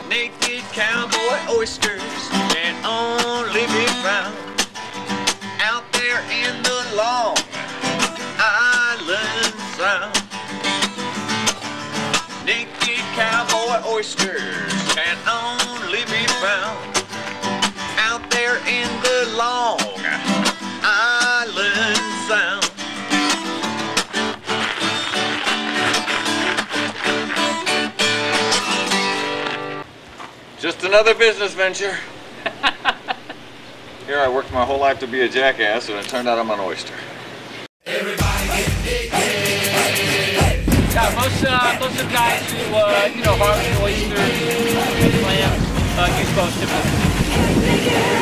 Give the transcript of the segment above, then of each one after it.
Naked cowboy oysters can only be found out there in the Long Island Sound. Naked cowboy oysters can only be found out there in the Long Island Sound. Just another business venture. Here I worked my whole life to be a jackass, and it turned out I'm an oyster. Everybody get naked. Yeah, most of the guys who harvest oysters and clams use both typically.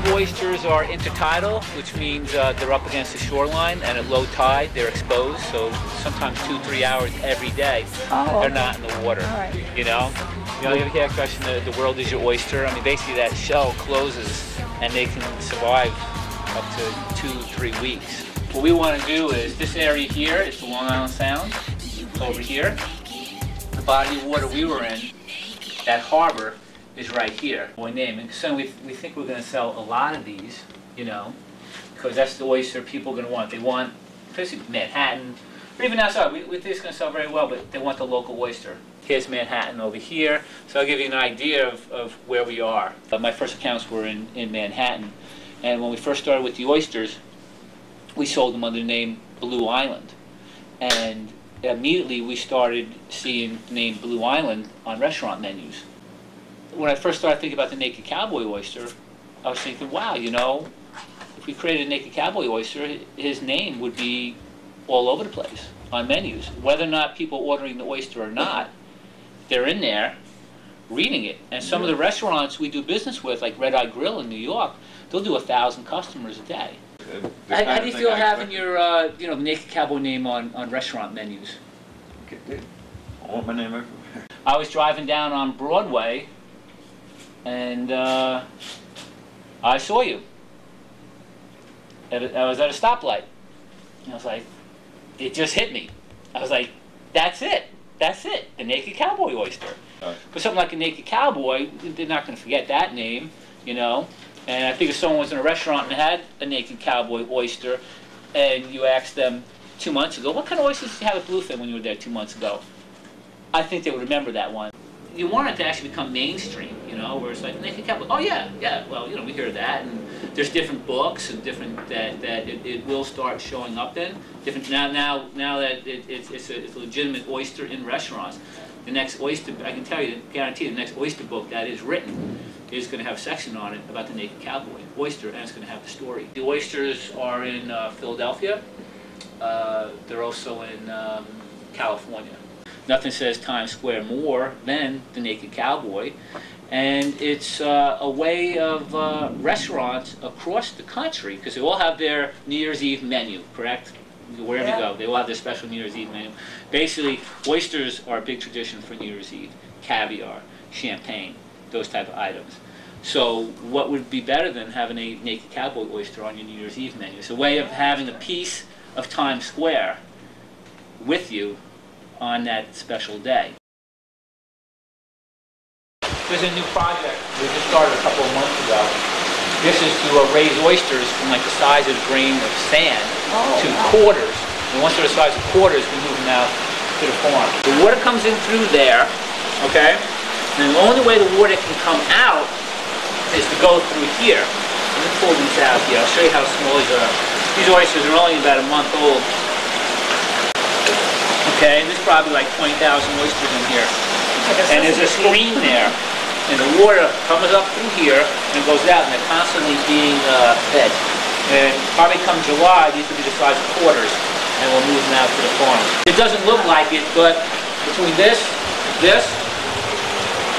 Oysters are intertidal, which means they're up against the shoreline, and at low tide they're exposed, so sometimes 2-3 hours every day they're not in the water. Right. You ever hear that question, the world is your oyster? I mean, basically that shell closes and they can survive up to 2-3 weeks. What we want to do is, this area here is the Long Island Sound. Over here, the body of water we were in, that harbor, is right here. Boy name. And so we think we're going to sell a lot of these, because that's the oyster people are going to want. They want, especially Manhattan, or even outside. We think it's going to sell very well, but they want the local oyster. Here's Manhattan over here. So I'll give you an idea of where we are. My first accounts were in Manhattan. And when we first started with the oysters, we sold them under the name Blue Island. And immediately we started seeing the name Blue Island on restaurant menus. When I first started thinking about the naked cowboy oyster, I was thinking, wow, if we created a naked cowboy oyster, his name would be all over the place on menus. Whether or not people ordering the oyster or not, they're in there reading it. And some of the restaurants we do business with, like Red Eye Grill in New York, they'll do 1,000 customers a day. How do you feel having your naked cowboy name on restaurant menus? I want my name everywhere. I was driving down on Broadway, and I saw you. I was at a stoplight. And I was like, it just hit me. I was like, that's it. That's it. The naked cowboy oyster. Right. But something like a naked cowboy, they're not going to forget that name, And I think if someone was in a restaurant and had a naked cowboy oyster, and you asked them 2 months ago, what kind of oysters did you have at Bluefin when you were there 2 months ago? I think they would remember that one. You want it to actually become mainstream, where it's like naked cowboy. Oh yeah, well, we hear that, and there's different books and different that it will start showing up in. Different now that it's a legitimate oyster in restaurants. The next oyster, I can guarantee the next oyster book that is written is going to have a section on it about the naked cowboy oyster, and it's going to have the story. The oysters are in Philadelphia. They're also in California. Nothing says Times Square more than the naked cowboy, and it's a way of restaurants across the country, because they all have their New Year's Eve menu, correct? Wherever you go, they all have their special New Year's Eve menu. Basically, oysters are a big tradition for New Year's Eve. Caviar, champagne, those type of items. So what would be better than having a naked cowboy oyster on your New Year's Eve menu? It's a way of having a piece of Times Square with you on that special day. There's a new project we just started a couple of months ago. This is to raise oysters from like the size of a grain of sand to quarters. And once they're the size of quarters, we move them out to the farm. The water comes in through there, okay? And the only way the water can come out is to go through here. Let me pull these out here. I'll show you how small these are. These oysters are only about a month old. Okay, there's probably like 20,000 oysters in here. And there's a screen there. And the water comes up through here and goes out, and they're constantly being fed. And probably come July, these will be the size of quarters, and we'll move them out to the farm. It doesn't look like it, but between this, there's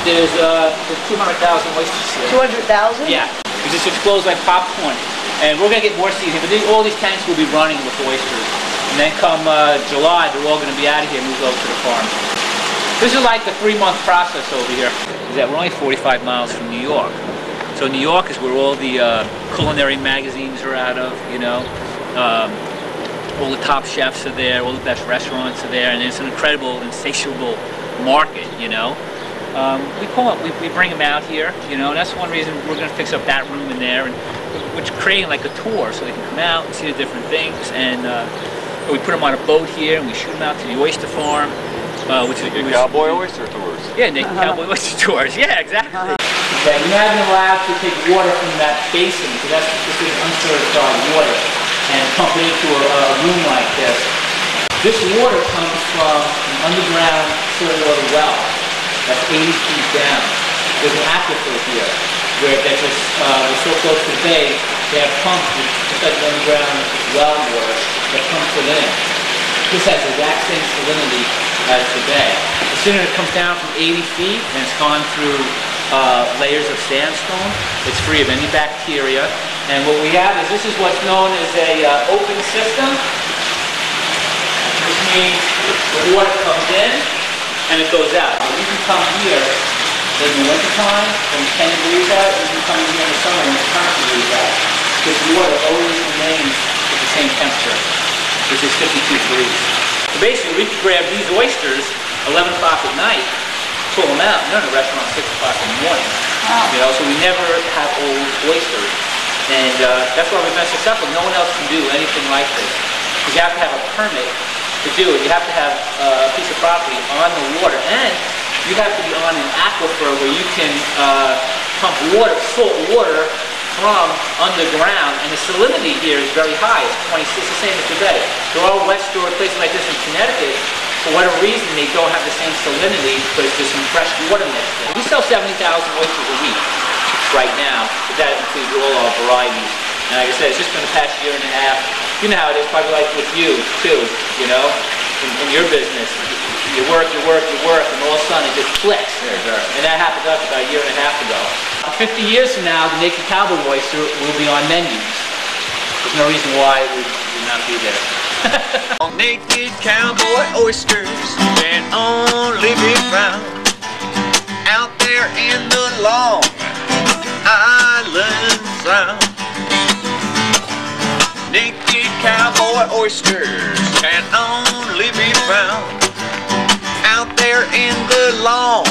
200,000 oysters here. 200,000? Yeah, it just explodes like popcorn. And we're going to get more seeds here, but all these tanks will be running with oysters. And then come July, they're all going to be out of here and moved over to the farm. This is like a 3-month process over here. Is that we're only 45 miles from New York. So New York is where all the culinary magazines are out of, you know. All the top chefs are there, all the best restaurants are there, and it's an incredible, insatiable market, you know. We bring them out here, you know, and that's one reason we're going to fix up that room in there, and we're creating like a tour so they can come out and see the different things, and we put them on a boat here, and we shoot them out to the oyster farm. Cowboy Oyster Tours. Yeah, naked Cowboy Oyster Tours. Yeah, exactly. Okay, we're not even allowed to take water from that basin because this is uncertified water and pump it into a room like this. This water comes from an underground saltwater well that's 80 feet down. There's an aquifer here where they're so close to the bay, they have pumps just like underground well water that pumps it in. This has the exact same salinity as the bay. As soon as it comes down from 80 feet and it's gone through layers of sandstone, it's free of any bacteria. And what we have is this is what's known as a open system, which means the water comes in and it goes out. You can come here in the wintertime when it's 10 degrees out, and you can come in here in the summer when it's 20 degrees out. This water always remains at the same temperature, which is 52 degrees. So basically, we could grab these oysters 11 o'clock at night, pull them out, and they're in the restaurant 6 o'clock in the morning. Wow. You know, so we never have old oysters. And that's why we've been successful. No one else can do anything like this. Because you have to have a permit to do it. You have to have a piece of property on the water. And you have to be on an aquifer where you can pump water, salt water, from underground, and the salinity here is very high. It's the same as today. There are wet storage places like this in Connecticut. For whatever reason, they don't have the same salinity because there's some fresh water mixed in. We sell 70,000 oysters a week right now, but that includes all our varieties. And like I said, it's just been the past year and a half. You know how it is, probably like with you too, you know, in your business. You work, and all of a sudden it just clicks. Yeah, exactly. And that happened to us about a year and a half ago. 50 years from now, the naked cowboy oyster will be on menus. There's no reason why it would not be there. Naked cowboy oysters can only be found out there in the Long Island Sound. Naked cowboy oysters can only be found out there in the Long